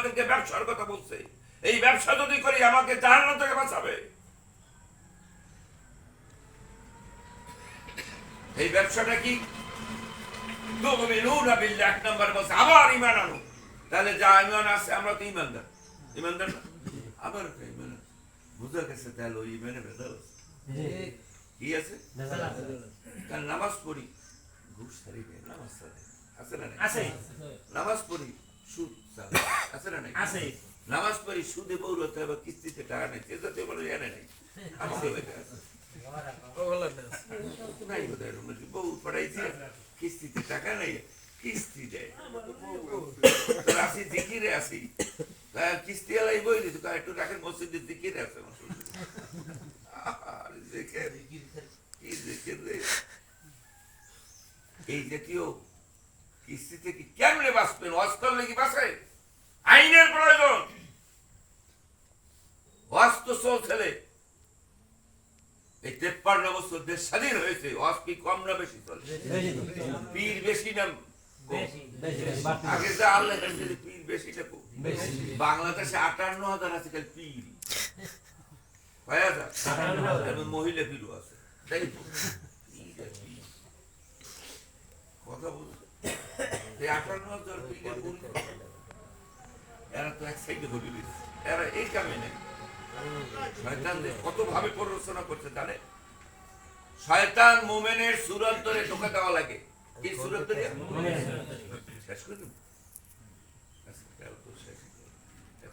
আমাদেরকে ব্যবসার কথা বলছে, এই ব্যবসা যদি করি আমাকে জাহান্নাম থেকে বাঁচাবে। এই ব্যবসাটা কি? তুমিনুনা বিল্লাহ, এক নম্বর বলছে আবার ঈমান আনো। তাহলে যা ঈমান আছে আমরা তো ঈমানদার, ঈমানদার না? আবার ঈমান বুঝা গেছে, তাহলে ওই ঈমানে ভেজাল আছে। কি আছে? কারণ নামাজ পড়ি, ঘুষ ছাড়িবে, নামাজ ছাড়ে আছে না? আছে। নামাজ পড়ি, সুদ ছাড়ে আছে না? আছে। নামাজ পড়ি, সুদে বউরতে হবে, কিস্তিতে টাকা নেই, তেজাতে বলে এনে নেই, আছে ওইটা আছে। নাই বোধহয় বউ পড়াইছে, কিস্তিতে টাকা নেই, কিস্তি দেয়। আসি জিকিরে আসি, কিস্তি এলাই বই দিত, একটু রাখেন মসজিদে জিকিরে আছে। এই জাতীয় কিস্তি থেকে কেমনে বাঁচবেন? ওয়াজ করলে কি বাঁচে? আইনের প্রয়োজন। ওয়াজ তো চলছে, এই 53 বছর দেশ স্বাধীন হয়েছে, ওয়াজ কি কম না বেশি চলে? পীর বেশি না আগে যা আল্লাহ পীর বেশি না কম? বাংলাদেশে 58,000 আছে খালি পীর, মহিলা পীরও আছে, তাই তো কথা বলছে। 58,000 পীরের এরা তো এক সাইডে ঘুরে দিচ্ছে, এরা এই কামে নেই। শয়তান কত ভাবে প্ররোচনা করছে জানে? শয়তান মুমিনের সুরত ধরে ঢোকা দেওয়া লাগে। কি সুরত ধরে? শেষ করে দেব,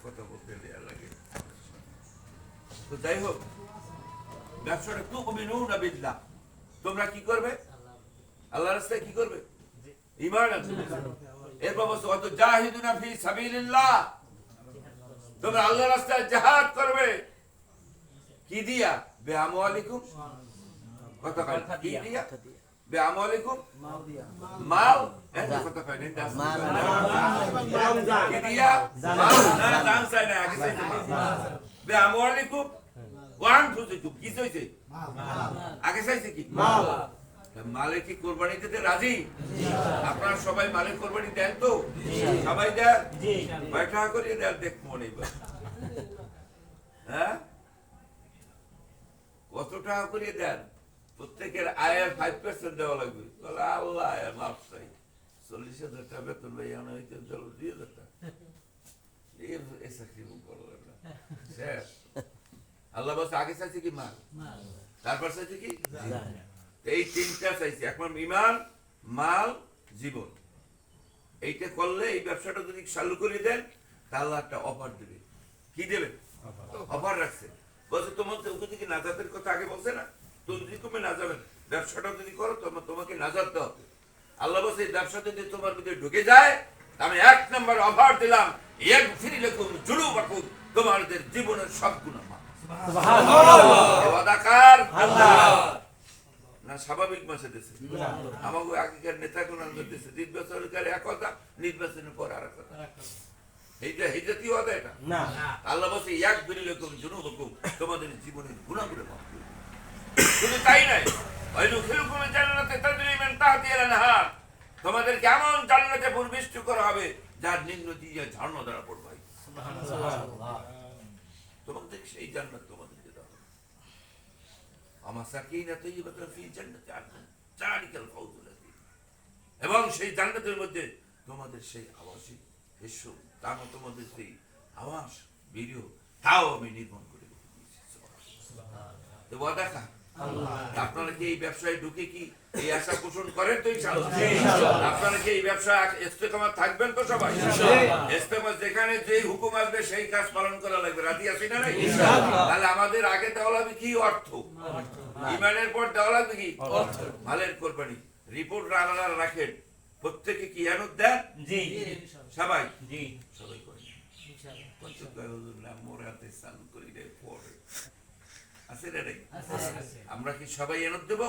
কথা বলতে দেওয়া লাগে। তো যাই হোক, ব্যবসাটা তুমিনুনা বিল্লাহ, তোমরা কি করবে? আল্লাহর রাস্তায় কি করবে? ঈমান আনবে। এরপর বলছে ওয়া তুজাহিদুনা ফি সাবিলিল্লাহ, তোমরা আল্লাহর রাস্তায় জিহাদ করবে। কি দিয়া? বিআমওয়ালিকুম, কথা কয় কি দিয়া? বিআমওয়ালিকুম, মাল, এত কথা কয় না, কি দিয়া? মাল না, জান চাই না, আগে চাইছে মাল। বিআমওয়ালিকুম ওয়া আনফুসিকুম, কি চাইছে? আগে চাইছে কি? মাল। মালে কি কোরবানি দিতে রাজি? আপনারা সবাই মালের কোরবানি দেন তো? সবাই দেন? কয় টাকা করে দেন দেখবো এবার? হ্যাঁ, কত টাকা করে দেন? প্রত্যেকের আয়ের 5% দেওয়া লাগবে। আল্লাহ মাফ চাই, 40,000 টাকা বেতন ভাই আনা হইতে 2,000 টাকা এই চাকরি করলাম না। আল্লাহ বলছে আগে চাইছে কি? মাল, তারপর চাইছে কি? এই তিনটা চাইছে। এখন ঈমান, মাল, জীবন, এইটা করলে, এই ব্যবসাটা যদি চালু করে দেন তাহলে একটা অফার দেবে। কি দেবে? অফার রাখছে। বলছে তোমাদের ওকে কি নাজাতের কথা আগে বলছে না? তুমি না যাবেন, ব্যবসাটা যদি করো তোমাকে নাজাত দেওয়া হবে। আল্লাহ বলছে এই ব্যবসা যদি তোমার ভিতরে ঢুকে যায়, আমি 1 নম্বর অফার দিলাম, ইয়াগফির লাকুম যুনুবাকুম, তোমাদের জীবনের সব গুনাহ মাফ। সুবহানাল্লাহ। ওয়াদাকার আল্লাহ না স্বাভাবিক মাসে দিয়েছে। আমাকে আগেকার নেতা কোন দিয়েছে নির্বাচনকারী এক কথা, নির্বাচনের পর আর কথা। এইটা হিজরতি ওয়াদা এটা না। আল্লাহ বলছে ইয়াগফির লাকুম যুনুবাকুম, তোমাদের জীবনের গুনাহগুলো মাফ করে। শুধু তাই নয়, ওয়াইদুখিলুকুম জান্নাতে তাজরি মিন তাহতিহাল আনহার, তোমাদের কেমন জান্নাতে প্রবিষ্ট করা হবে যার নিম্ন দিয়ে ঝর্ণা দ্বারা পড়বে। সুবহানাল্লাহ। তোমাদের সেই জান্নাত তোমাদেরকে দেওয়া হবে। আমাসাকিনা তাইয়্যিবাতুন ফি জান্নাতি আদন, যালিকাল ফাওজুল আযীম, এবং সেই জান্নাতের মধ্যে তোমাদের সেই আবাসিক বিশ্ব, তার তোমাদের সেই আবাস ভিডিও, তাও আমি নির্মাণ করে দিয়েছি। সুবহানাল্লাহ। তো ওয়াদা কা আপনারা কি এই ব্যবসায় ঢুকে কি এই আশা পোষণ করেন? তো ইনশাআল্লাহ আপনারা কি এই ব্যবসা ইস্তেকামত থাকবেন তো? সবাই ইস্তেকামত, যেখানে যেই হুকুম আসবে সেই কাজ পালন করা লাগবে। রাজি আছি না? ইনশাআল্লাহ। তাহলে আমাদের আগে দেওয়া লাগবে কি? অর্থ। ঈমানের পর দেওয়া লাগবে কি? অর্থ। মালের কোরবানি। রিপোর্ট আলাদা রাখেন, প্রত্যেকে কি ইয়ানত দেন? জি সবাই, জি সবাই করেন ইনশাআল্লাহ। প্রত্যেক হুজুর নাম মোরাতে চালু করি রে পড়ে আছে রে। আমরা কি সবাই ইয়ানত দেব?